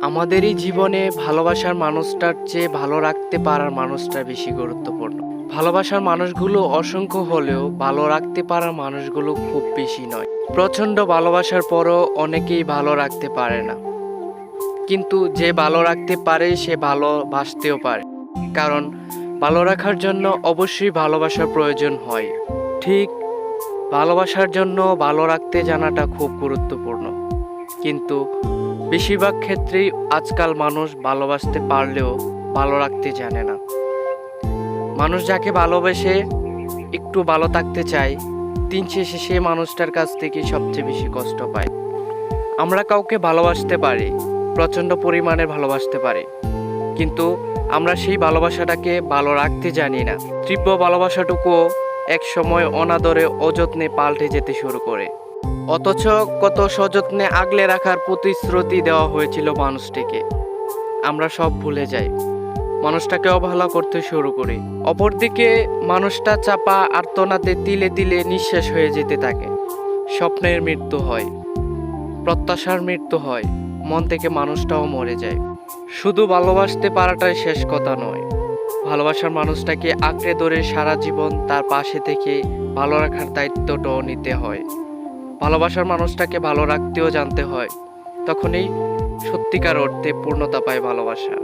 আমাদেরই জীবনে ভালোবাসার মানুষটার চেয়ে ভালো রাখতে পারার মানুষটা বেশি গুরুত্বপূর্ণ। ভালোবাসার মানুষগুলো অসংখ্য হলেও ভালো রাখতে পারার মানুষগুলো খুব বেশি নয়। প্রচণ্ড ভালোবাসার পরও অনেকেই ভালো রাখতে পারে না, কিন্তু যে ভালো রাখতে পারে সে ভালোবাসতেও পারে। কারণ ভালো রাখার জন্য অবশ্যই ভালোবাসার প্রয়োজন হয়। ঠিক ভালোবাসার জন্য ভালো রাখতে জানাটা খুব গুরুত্বপূর্ণ, কিন্তু বেশিরভাগ ক্ষেত্রেই আজকাল মানুষ ভালোবাসতে পারলেও ভালো রাখতে জানে না। মানুষ যাকে ভালোবেসে একটু ভালো থাকতে চায়, দিন শেষে সে মানুষটার কাছ থেকে সবচেয়ে বেশি কষ্ট পায়। আমরা কাউকে ভালোবাসতে পারি, প্রচণ্ড পরিমাণে ভালোবাসতে পারি, কিন্তু আমরা সেই ভালোবাসাটাকে ভালো রাখতে জানি না। তীব্র ভালোবাসাটুকুও এক সময় অনাদরে অযত্নে পাল্টে যেতে শুরু করে। অথচ কত সযত্নে আগলে রাখার প্রতিশ্রুতি দেওয়া হয়েছিল মানুষটিকে, আমরা সব ভুলে যাই, মানুষটাকে অবহেলা করতে শুরু করি। অপরদিকে মানুষটা চাপা আর্তনাদে তিলে তিলে নিঃশেষ হয়ে যেতে থাকে। স্বপ্নের মৃত্যু হয়, প্রত্যাশার মৃত্যু হয়, মন থেকে মানুষটাও মরে যায়। শুধু ভালোবাসতে পারাটাই শেষ কথা নয়, ভালোবাসার মানুষটাকে আঁকড়ে ধরে সারা জীবন তার পাশে থেকে ভালো রাখার দায়িত্বটাও নিতে হয়। ভালোবাসার মানুষটাকে ভালো রাখতেও জানতে হয়, তখনই সত্যিকার অর্থে পূর্ণতা পায় ভালোবাসা।